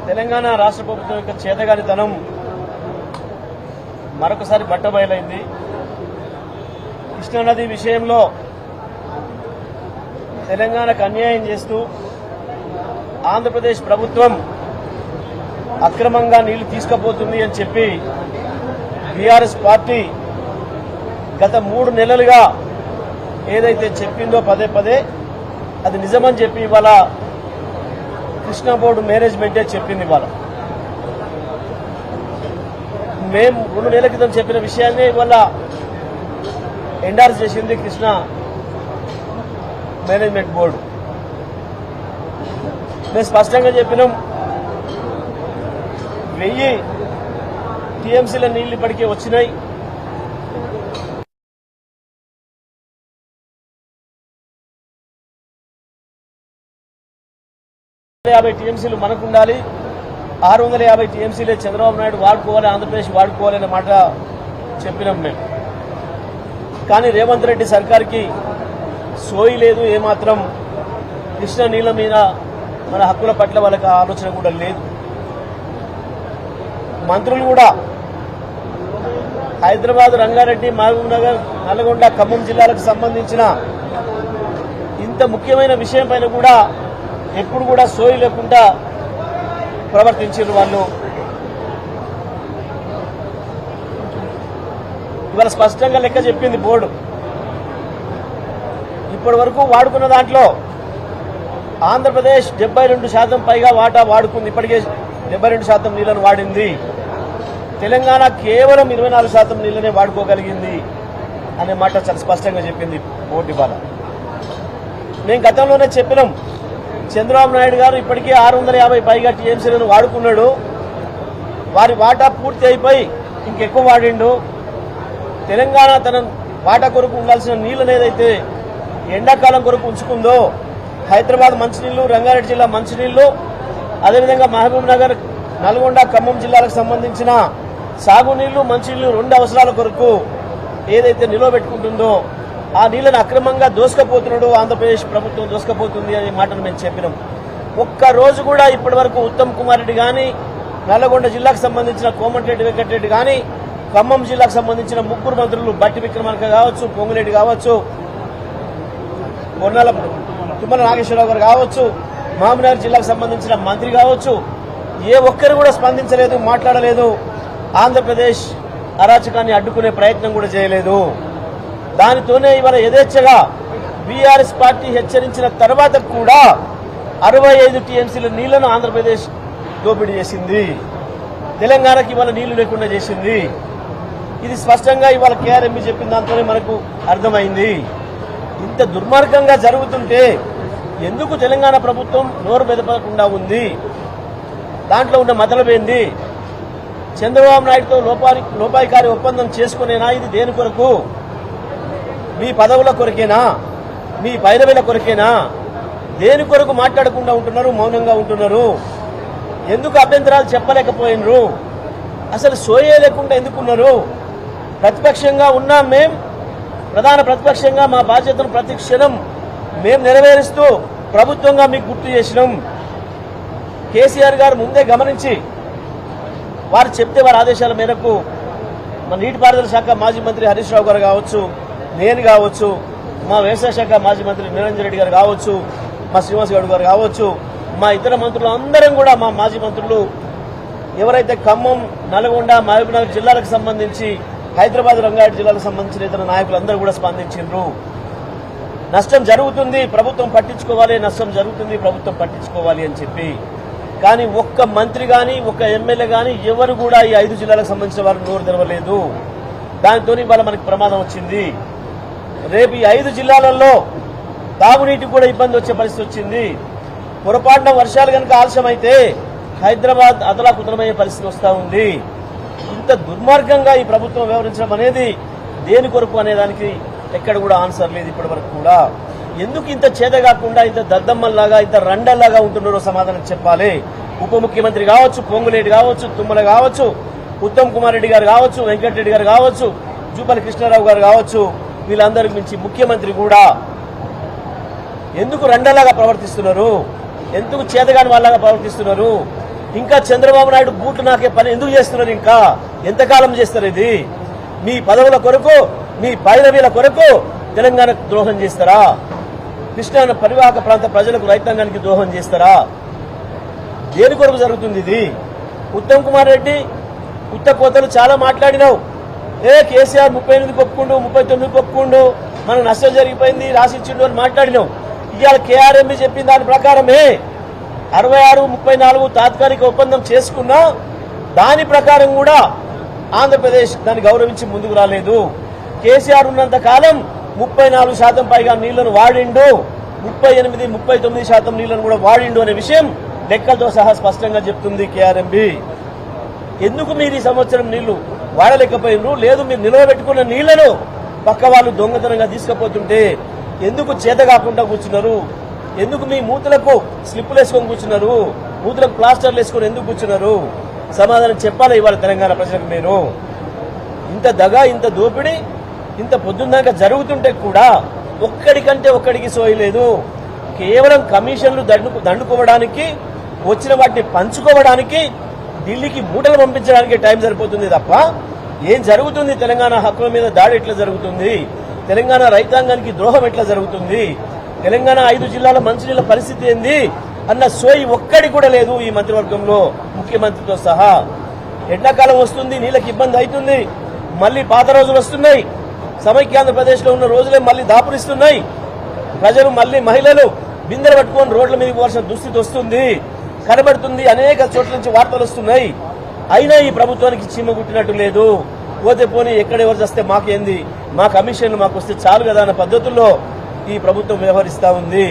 తెలంగాణ రాష్ట్ర ప్రభుత్వం యొక్క చేతగానితనం మరొకసారి బట్టబయలైంది. కృష్ణానది విషయంలో తెలంగాణకు అన్యాయం చేస్తూ ఆంధ్రప్రదేశ్ ప్రభుత్వం అక్రమంగా నీళ్లు తీసుకుపోతుంది అని చెప్పి బీఆర్ఎస్ పార్టీ గత 3 నెలలుగా ఏదైతే చెప్పిందో పదే పదే అది నిజమని చెప్పి ఇవాళ కృష్ణా బోర్డు మేనేజ్మెంటే చెప్పింది. ఇవాళ మేము 2 నెలల క్రితం చెప్పిన విషయాన్ని ఇవాళ ఎండార్స్ చేసింది కృష్ణా మేనేజ్మెంట్ బోర్డు. మేము స్పష్టంగా చెప్పినాం, 1000 టీఎంసీల నీళ్లు ఇప్పటికే వచ్చినాయి. టీఎంసీలు మనకు ఉండాలి, 650 టీఎంసీలే చంద్రబాబు నాయుడు వాడుకోవాలి, ఆంధ్రప్రదేశ్ వాడుకోవాలి అనే మాట చెప్పినాం మేము. కానీ రేవంత్ రెడ్డి సర్కార్కి సోయి లేదు, ఏమాత్రం కృష్ణా నీళ్ల మీద మన హక్కుల పట్ల వాళ్ళకి ఆలోచన కూడా లేదు. మంత్రులు కూడా హైదరాబాద్, రంగారెడ్డి, మహబూబ్ నగర్, నల్గొండ, ఖమ్మం జిల్లాలకు సంబంధించిన ఇంత ముఖ్యమైన విషయం పైన కూడా ఎప్పుడు కూడా సోయి లేకుండా ప్రవర్తించారు వాళ్ళు. ఇవాళ స్పష్టంగా లెక్క చెప్పింది బోర్డు. ఇప్పటి వరకు వాడుకున్న దాంట్లో ఆంధ్రప్రదేశ్ 72% పైగా వాటా వాడుకుంది. ఇప్పటికే 72% నీళ్లను వాడింది. తెలంగాణ కేవలం 24% నీళ్లనే వాడుకోగలిగింది అనే మాట చాలా స్పష్టంగా చెప్పింది బోర్డు. ఇవాళ మేము గతంలోనే చెప్పినాం, చంద్రబాబు నాయుడు గారు ఇప్పటికే 650 పైగా టీఎంసీలను వాడుకున్నాడు. వారి వాటా పూర్తి అయిపోయి ఇంకెక్కువ వాడిండు. తెలంగాణ తన వాటా కొరకు ఉండాల్సిన నీళ్లను ఏదైతే ఎండాకాలం కొరకు ఉంచుకుందో, హైదరాబాద్ మంచినీళ్లు, రంగారెడ్డి జిల్లా మంచినీళ్లు, అదేవిధంగా మహబూబ్ నగర్, నల్గొండ, ఖమ్మం జిల్లాలకు సంబంధించిన సాగునీళ్లు, మంచినీళ్లు 2 అవసరాల కొరకు ఏదైతే నిల్వ పెట్టుకుంటుందో ఆ నీళ్లను అక్రమంగా దోసుకపోతున్నాడు ఆంధ్రప్రదేశ్ ప్రభుత్వం, దోసుకపోతుంది అనే మాటను మేము చెప్పినాం. ఒక్కరోజు కూడా ఇప్పటి వరకు ఉత్తమ్ కుమార్ రెడ్డి కానీ, నల్లగొండ జిల్లాకు సంబంధించిన కోమటిరెడ్డి వెంకటరెడ్డి కానీ, ఖమ్మం జిల్లాకు సంబంధించిన 3 మంత్రులు బట్టి విక్రమార్క కావచ్చు, పొంగులేటి కావచ్చు, తుమ్మల నాగేశ్వరరావు గారు కావచ్చు, మహబూబ్నగర్ జిల్లాకు సంబంధించిన మంత్రి కావచ్చు, ఏ ఒక్కరు కూడా స్పందించలేదు, మాట్లాడలేదు. ఆంధ్రప్రదేశ్ అరాచకాన్ని అడ్డుకునే ప్రయత్నం కూడా చేయలేదు. దానితోనే ఇవాళ యథేచ్ఛగా బీఆర్ఎస్ పార్టీ హెచ్చరించిన తర్వాత కూడా 65 టీఎంసీల నీళ్లను ఆంధ్రప్రదేశ్ దోపిడీ చేసింది. తెలంగాణకి ఇవాళ నీళ్లు లేకుండా చేసింది. ఇది స్పష్టంగా ఇవాళ కేఆర్ఎంబీ చెప్పిన దాంతోనే మనకు అర్థమైంది. ఇంత దుర్మార్గంగా జరుగుతుంటే ఎందుకు తెలంగాణ ప్రభుత్వం నోరు మెదపకుండా ఉంది? దాంట్లో ఉన్న మతలబేంది? చంద్రబాబు నాయుడుతో లోపాయికారి ఒప్పందం చేసుకునేనా? ఇది దేని కొరకు? మీ పదవుల కొరకేనా? మీ పైరవీల కొరకేనా? దేని కొరకు మాట్లాడకుండా ఉంటున్నారు, మౌనంగా ఉంటున్నారు? ఎందుకు అభ్యంతరాలు చెప్పలేకపోయినరు? అసలు సోయే లేకుండా ఎందుకున్నారు? ప్రతిపక్షంగా ఉన్నాం మేం, ప్రధాన ప్రతిపక్షంగా మా బాధ్యతను ప్రతి క్షణం మేం నెరవేరుస్తూ ప్రభుత్వంగా మీకు గుర్తు చేసినాం. కేసీఆర్ గారు ముందే గమనించి వారు చెప్తే వారి ఆదేశాల మేరకు మా నీటిపారుదల శాఖ మాజీ మంత్రి హరీష్ రావు గారు కావచ్చు, నేను కావచ్చు, మా వ్యవసాయ శాఖ మాజీ మంత్రి నిరంజన్ రెడ్డి గారు కావచ్చు, మా శ్రీనివాస్ గౌడ్ గారు కావచ్చు, మా ఇతర మంత్రులు అందరం కూడా, మా మాజీ మంత్రులు ఎవరైతే ఖమ్మం, నల్గొండ, మహబూబ్నగర్ జిల్లాలకు సంబంధించి, హైదరాబాద్, రంగారెడ్డి జిల్లాలకు సంబంధించిన ఇతర నాయకులందరూ కూడా స్పందించారు. నష్టం జరుగుతుంది, ప్రభుత్వం పట్టించుకోవాలి, నష్టం జరుగుతుంది, ప్రభుత్వం పట్టించుకోవాలి అని చెప్పి. కానీ ఒక్క మంత్రి కానీ, ఒక్క ఎమ్మెల్యే కానీ ఎవరు కూడా ఈ 5 జిల్లాలకు సంబంధించిన వారు నోరు తెరవలేదు. దానితో ఇవాళ మనకి ప్రమాదం వచ్చింది. రేపు ఈ 5 జిల్లాలలో తాగునీటికి కూడా ఇబ్బంది వచ్చే పరిస్థితి వచ్చింది. పొరపాటున వర్షాలు కనుక ఆలస్యమైతే హైదరాబాద్ అతలాకుతలమయ్యే పరిస్థితి వస్తూ ఉంది. ఇంత దుర్మార్గంగా ఈ ప్రభుత్వం వ్యవహరించడం అనేది దేని కొరకు అనేదానికి ఎక్కడ కూడా ఆన్సర్ లేదు ఇప్పటి వరకు కూడా. ఎందుకు ఇంత చేతగాకుండా, ఇంత దద్దమ్మల్లాగా, ఇంత రండల్లాగా ఉంటున్నారో సమాధానం చెప్పాలి. ఉప ముఖ్యమంత్రి కావచ్చు, పొంగులేటి కావచ్చు, తుమ్మల కావచ్చు, ఉత్తమ్ కుమార్ రెడ్డి గారు కావచ్చు, వెంకటరెడ్డి గారు కావచ్చు, జూపల్లి కృష్ణారావు గారు కావచ్చు, వీళ్ళందరికి మించి ముఖ్యమంత్రి కూడా ఎందుకు రండలాగా ప్రవర్తిస్తున్నారు? ఎందుకు చేతగాని వాళ్ళగా ప్రవర్తిస్తున్నారు? ఇంకా చంద్రబాబు నాయుడు బూట్లు నాకే పని ఎందుకు చేస్తున్నారు? ఇంకా ఎంతకాలం చేస్తారు? ఇది మీ పదవుల కొరకు, మీ పైరవీల కొరకు తెలంగాణకు ద్రోహం చేస్తారా? కృష్ణా పరివాహక ప్రాంత ప్రజలకు, రైతాంగానికి ద్రోహం చేస్తారా? దేని కొరకు జరుగుతుంది ఇది? ఉత్తమ్ కుమార్ రెడ్డి ఉత్త కోతలు చాలా మాట్లాడినావు. కేసీఆర్ 38 ఒప్పుకుండు, 39 ఒప్పుకుండు, మనకు నష్టం జరిగిపోయింది, రాసిచ్చిండు అని మాట్లాడినావు. ఇవాళ కేఆర్ఎంబి చెప్పిన దాని ప్రకారమే 66, 34 తాత్కాలిక ఒప్పందం చేసుకున్నా దాని ప్రకారం కూడా ఆంధ్రప్రదేశ్ దాన్ని గౌరవించి ముందుకు రాలేదు. కేసీఆర్ ఉన్నంత కాలం 34% పైగా నీళ్లను వాడిండు, 38, 39% నీళ్లను కూడా వాడిండు అనే విషయం లెక్కలతో సహా స్పష్టంగా చెప్తుంది కేఆర్ఎంబి. ఎందుకు మీరు ఈ సంవత్సరం నీళ్లు వాడలేకపోయినరు? లేదు, మీరు నిలవబెట్టుకున్న నీళ్లను పక్క వాళ్ళు దొంగతనంగా తీసుకుపోతుంటే ఎందుకు చేత కాకుండా కూర్చున్నారు? ఎందుకు మీ మూతులకు స్లిప్పులు వేసుకొని కూర్చున్నారు? మూతులకు ప్లాస్టర్లు వేసుకొని ఎందుకు కూర్చున్నారు? సమాధానం చెప్పాలి ఇవాళ తెలంగాణ ప్రజలకు. మీరు ఇంత దగా, ఇంత దోపిడీ, ఇంత పొద్దున్నాక జరుగుతుంటే కూడా ఒక్కడికంటే ఒక్కడికి సోయలేదు. కేవలం కమిషన్లు దండుకోవడానికి, వచ్చిన వాటిని పంచుకోవడానికి, ఢిల్లీకి మూటలు పంపించడానికి టైం సరిపోతుంది తప్ప ఏం జరుగుతుంది? తెలంగాణ హక్కుల మీద దాడి ఎట్లా జరుగుతుంది? తెలంగాణ రైతాంగానికి ద్రోహం ఎట్లా జరుగుతుంది? తెలంగాణ 5 జిల్లాల మంచినీళ్ల పరిస్థితి ఏంది అన్న సోయి ఒక్కడి కూడా లేదు ఈ మంత్రివర్గంలో, ముఖ్యమంత్రితో సహా. ఎండాకాలం వస్తుంది, నీళ్ళకి ఇబ్బంది అవుతుంది, మళ్లీ పాత రోజులు వస్తున్నాయి, సమైక్యాంధ్రప్రదేశ్ లో ఉన్న రోజులే మళ్లీ దాపురిస్తున్నాయి. ప్రజలు మళ్లీ, మహిళలు బిందెలు పట్టుకొని రోడ్ల మీద పోవాల్సిన దుస్థితి వస్తుంది, కనబడుతుంది. అనేక చోట్ల నుంచి వార్తలు వస్తున్నాయి. అయినా ఈ ప్రభుత్వానికి చీమ గుట్టినట్టు లేదు. పోతే పోనీ, ఎక్కడెవరు వస్తే మాకేంది, మా కమిషన్లు మాకు వస్తే చాలు కదా అన్న పద్ధతుల్లో ఈ ప్రభుత్వం వ్యవహరిస్తా ఉంది.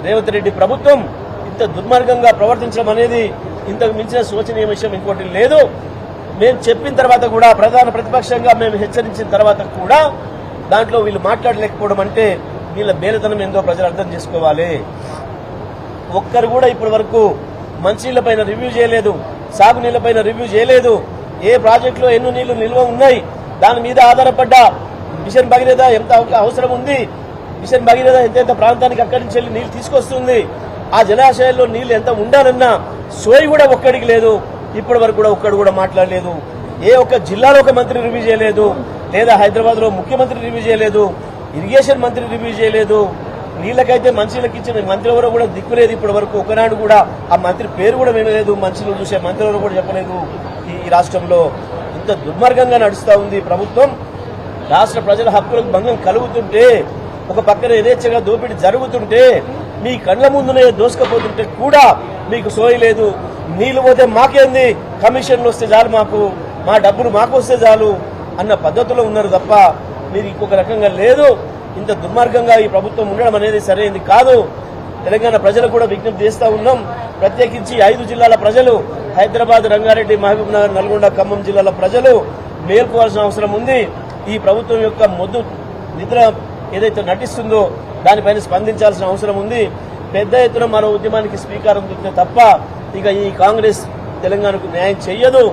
రేవంత్ రెడ్డి ప్రభుత్వం ఇంత దుర్మార్గంగా ప్రవర్తించడం అనేది ఇంతకు మించిన శోచనీయ విషయం ఇంకోటి లేదు. మేము చెప్పిన తర్వాత కూడా, ప్రధాన ప్రతిపక్షంగా మేము హెచ్చరించిన తర్వాత కూడా దాంట్లో వీళ్ళు మాట్లాడలేకపోవడం అంటే వీళ్ళ బేలతనం ఏందో ప్రజలు అర్థం చేసుకోవాలి. ఒక్కరు కూడా ఇప్పటి వరకు మంచినీళ్లపైన రివ్యూ చేయలేదు, సాగునీళ్లపైన రివ్యూ చేయలేదు. ఏ ప్రాజెక్టులో ఎన్ని నీళ్లు నిల్వ ఉన్నాయి, దాని మీద ఆధారపడ్డ మిషన్ భగీరథ ఎంత అవసరం ఉంది, మిషన్ భగీరథ ఎంత ప్రాంతానికి అక్కడి నుంచి వెళ్లి నీళ్లు తీసుకొస్తుంది, ఆ జలాశయాల్లో నీళ్లు ఎంత ఉండాలన్నా సోయి కూడా ఒక్కడికి లేదు. ఇప్పటి వరకు కూడా ఒక్కడు కూడా మాట్లాడలేదు. ఏ ఒక్క జిల్లాలో ఒక మంత్రి రివ్యూ చేయలేదు, లేదా హైదరాబాద్ లో ముఖ్యమంత్రి రివ్యూ చేయలేదు, ఇరిగేషన్ మంత్రి రివ్యూ చేయలేదు. నీళ్లకైతే మంచినీళ్ళకి ఇచ్చిన మంత్రి ఎవరో కూడా దిక్కులేదు. ఇప్పటి వరకు ఒకనాడు కూడా ఆ మంత్రి పేరు కూడా వినలేదు, మంచినీళ్ళు చూసే మంత్రి ఎవరో కూడా చెప్పలేదు. ఈ రాష్ట్రంలో ఇంత దుర్మార్గంగా నడుస్తా ఉంది ప్రభుత్వం. రాష్ట్ర ప్రజల హక్కులకు భంగం కలుగుతుంటే, ఒక పక్కన యథేచ్ఛగా దోపిడీ జరుగుతుంటే, మీ కళ్ల ముందునే దోసుకపోతుంటే కూడా మీకు సోయి లేదు. నీళ్లు పోతే మాకేంది, కమిషన్లు వస్తే చాలు, మాకు మా డబ్బులు మాకు వస్తే చాలు అన్న పద్ధతిలో ఉన్నారు తప్ప మీరు ఇంకొక రకంగా లేదు. ఇంత దుర్మార్గంగా ఈ ప్రభుత్వం ఉండడం అనేది సరైనది కాదు. తెలంగాణ ప్రజలు కూడా విజ్ఞప్తి చేస్తా ఉన్నాం. ప్రత్యేకించి 5 జిల్లాల ప్రజలు, హైదరాబాద్, రంగారెడ్డి, మహబూబ్ నగర్, నల్గొండ, ఖమ్మం జిల్లాల ప్రజలు మేల్కోవాల్సిన అవసరం ఉంది. ఈ ప్రభుత్వం యొక్క మొద్దు నిద్ర ఏదైతే నటిస్తుందో దానిపైన స్పందించాల్సిన అవసరం ఉంది. పెద్ద ఎత్తున మరో ఉద్యమానికి స్వీకారం చుట్టే తప్ప ఇక ఈ కాంగ్రెస్ తెలంగాణకు న్యాయం చెయ్యదు.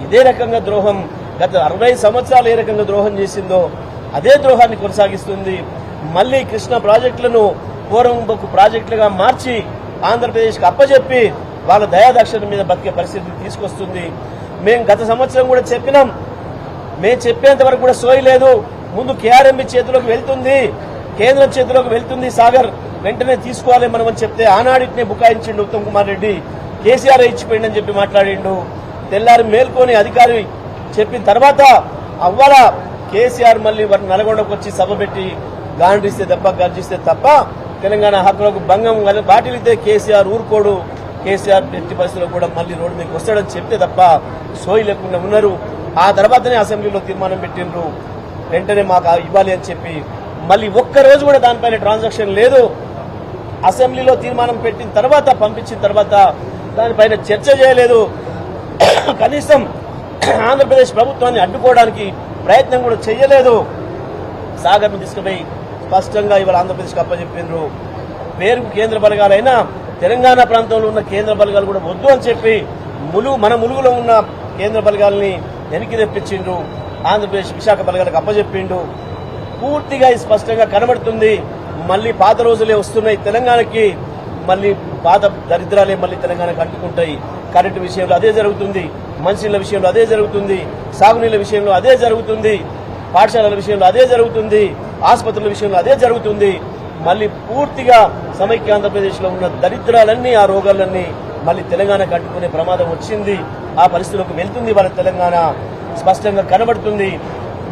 ఇదే రకంగా ద్రోహం, గత 60 సంవత్సరాలు ఏ రకంగా ద్రోహం చేసిందో అదే ద్రోహాన్ని కొనసాగిస్తుంది. మళ్లీ కృష్ణా ప్రాజెక్టులను పూర్వంబొక్కు ప్రాజెక్టులుగా మార్చి ఆంధ్రప్రదేశ్కి అప్పచెప్పి వాళ్ళ దయాదక్షిణ మీద బతికే పరిస్థితిని తీసుకొస్తుంది. మేము గత సంవత్సరం కూడా చెప్పినాం, మేము చెప్పేంత వరకు కూడా సోయి లేదు. ముందు కేఆర్ఎంబి చేతిలోకి వెళ్తుంది, కేంద్రం చేతిలోకి వెళ్తుంది, సాగర్ వెంటనే తీసుకోవాలి మనం అని చెప్తే ఆనాడినే బుకాయించిండు ఉత్తమ్ కుమార్ రెడ్డి. కేసీఆర్ ఇచ్చిపోయిందని చెప్పి మాట్లాడిండు. తెల్లారి మేల్కొని అధికారి చెప్పిన తర్వాత అవ్వాల కేసీఆర్ మళ్లీ నల్గొండకు వచ్చి సభ పెట్టి గాండ్రిస్తే తప్ప, గర్జిస్తే తప్ప తెలంగాణ హక్కులకు భంగం బాటిలితే కేసీఆర్ ఊరుకోడు. కేసీఆర్ ఎట్టి పరిస్థితుల్లో కూడా మళ్లీ రోడ్డు మీదకి వస్తాడని చెప్తే తప్ప సోయి లేకుండా ఉన్నారు. ఆ తర్వాతనే అసెంబ్లీలో తీర్మానం పెట్టిండ్రు, వెంటనే మాకు ఇవ్వాలి అని చెప్పి. మళ్లీ ఒక్కరోజు కూడా దానిపైన ట్రాన్సాక్షన్ లేదు. అసెంబ్లీలో తీర్మానం పెట్టిన తర్వాత, పంపించిన తర్వాత దానిపైన చర్చ చేయలేదు. కనీసం ఆంధ్రప్రదేశ్ ప్రభుత్వాన్ని అడ్డుకోవడానికి ప్రయత్నం కూడా చేయలేదు. సాగర్ను తీసుకుపోయి స్పష్టంగా ఇవాళ ఆంధ్రప్రదేశ్కి అప్పచెప్పిండ్రు. పేరుకు కేంద్ర బలగాలైనా తెలంగాణ ప్రాంతంలో ఉన్న కేంద్ర బలగాలు కూడా వద్దు అని చెప్పి మన ములుగులో ఉన్న కేంద్ర బలగాల్ని వెనక్కి తెప్పించిండ్రు. ఆంధ్రప్రదేశ్ విశాఖ బలగాలకు అప్పచెప్పిండు. పూర్తిగా స్పష్టంగా కనబడుతుంది మళ్లీ పాత రోజులే వస్తున్నాయి తెలంగాణకి. మళ్ళీ పాత దరిద్రాలే మళ్ళీ తెలంగాణకు అంటుకుంటాయి. కరెంటు విషయంలో అదే జరుగుతుంది, మంచినీళ్ళ విషయంలో అదే జరుగుతుంది, సాగునీళ్ళ విషయంలో అదే జరుగుతుంది, పాఠశాలల విషయంలో అదే జరుగుతుంది, ఆసుపత్రుల విషయంలో అదే జరుగుతుంది. మళ్ళీ పూర్తిగా సమైక్య ఆంధ్రప్రదేశ్లో ఉన్న దరిద్రాలన్నీ, ఆ రోగాలన్నీ మళ్ళీ తెలంగాణకు అంటుకునే ప్రమాదం వచ్చింది. ఆ పరిస్థితులకు వెళ్తుంది వాళ్ళ తెలంగాణ స్పష్టంగా కనబడుతుంది.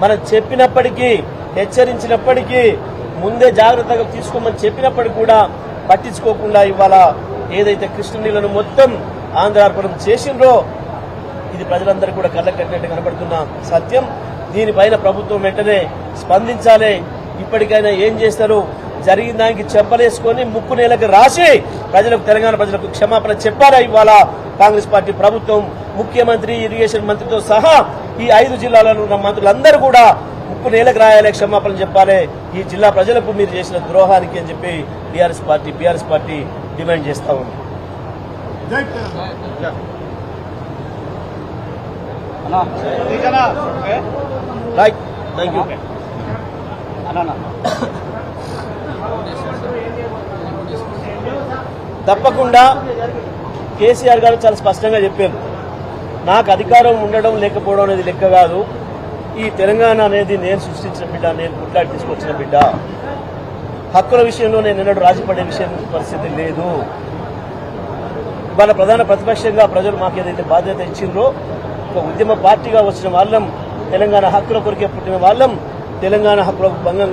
మనం చెప్పినప్పటికీ, హెచ్చరించినప్పటికీ, ముందే జాగ్రత్తగా తీసుకోమని చెప్పినప్పటికీ కూడా పట్టించుకోకుండా ఇవాళ ఏదైతే కృష్ణనీళ్లను మొత్తం ఆంధ్రార్పణం చేసిండ్రో ఇది ప్రజలందరూ కూడా కళ్ళ కట్టినట్టు కనబడుతున్న సత్యం. దీనిపైన ప్రభుత్వం వెంటనే స్పందించాలి. ఇప్పటికైనా ఏం చేస్తారు? జరిగిన దానికి చెప్పలేసుకొని ముక్కు నేలకు రాసి ప్రజలకు, తెలంగాణ ప్రజలకు క్షమాపణ చెప్పారా ఇవాళ కాంగ్రెస్ పార్టీ ప్రభుత్వం? ముఖ్యమంత్రి, ఇరిగేషన్ మంత్రితో సహా ఈ 5 జిల్లాలలో ఉన్న మంత్రులందరూ కూడా ముక్కు నేలకు రాయాలి, క్షమాపణ చెప్పాలి ఈ జిల్లా ప్రజలకు మీరు చేసిన ద్రోహానికి అని చెప్పి బీఆర్ఎస్ పార్టీ డిమాండ్ చేస్తా ఉంది. Right, thank you. తప్పకుండా కేసీఆర్ గారు చాలా స్పష్టంగా చెప్పారు, నాకు అధికారం ఉండడం లేకపోవడం అనేది లెక్క కాదు, ఈ తెలంగాణ అనేది నేను సృష్టించిన బిడ్డ, నేను పుట్లాడి తీసుకొచ్చిన బిడ్డ, హక్కుల విషయంలో నేను ఎన్నడూ రాజీపడే విషయం పరిస్థితి లేదు. ఇవాళ ప్రధాన ప్రతిపక్షంగా ప్రజలు మాకు ఏదైతే బాధ్యత ఇచ్చిండ్రో, ఒక ఉద్యమ పార్టీగా వచ్చిన వాళ్ళం, తెలంగాణ హక్కుల కొరికే పుట్టిన వాళ్ళం, తెలంగాణ హక్కులకు భంగం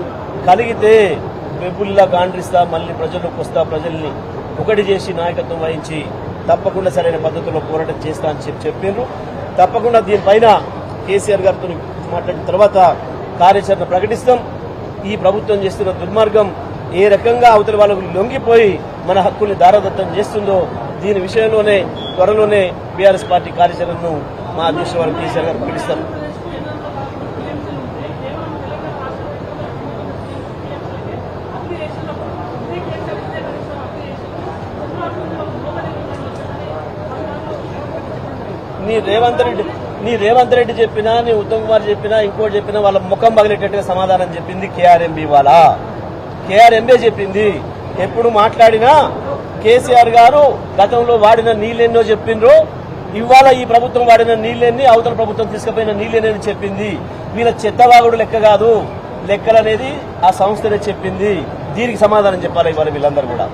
కలిగితే వెబ్బుల్లా గాండ్రిస్తా, మళ్ళీ ప్రజల్లోకి వస్తా, ప్రజల్ని ఒకటి చేసి నాయకత్వం వహించి తప్పకుండా సరైన పద్ధతిలో పోరాటం చేస్తా అని చెప్పిండ్రు. తప్పకుండా దీనిపైన కేసీఆర్ గారితో మాట్లాడిన తర్వాత కార్యాచరణ ప్రకటిస్తాం. ఈ ప్రభుత్వం చేస్తున్న దుర్మార్గం ఏ రకంగా అవతలి వాళ్ళకు లొంగిపోయి మన హక్కుల్ని దారదత్తం చేస్తుందో దీని విషయంలోనే త్వరలోనే బీఆర్ఎస్ పార్టీ కార్యాచరణను మా అధ్యక్షుల వారు కేసీఆర్ గారు ప్రకటిస్తాం. నీ రేవంత్ రెడ్డి చెప్పినా, నీ ఉత్తమ్ కుమార్ చెప్పినా, ఇంకోటి చెప్పినా వాళ్ళ ముఖం పగిలేటట్టుగా సమాధానం చెప్పింది కేఆర్ఎంబీ వాళ్ళ. కేఆర్ఎంబీ చెప్పింది. ఎప్పుడు మాట్లాడినా కేసీఆర్ గారు గతంలో వాడిన నీళ్ళెన్నో చెప్పిండ్రు, ఇవాళ ఈ ప్రభుత్వం వాడిన నీళ్ళెన్ని, అవతల ప్రభుత్వం తీసుకుపోయిన నీళ్ళెన్ని చెప్పింది. వీళ్ళ చెత్తవాగుడు లెక్క కాదు, లెక్కలనేది ఆ సంస్థనే చెప్పింది. దీనికి సమాధానం చెప్పాలి ఇవాళ వీళ్ళందరూ కూడా.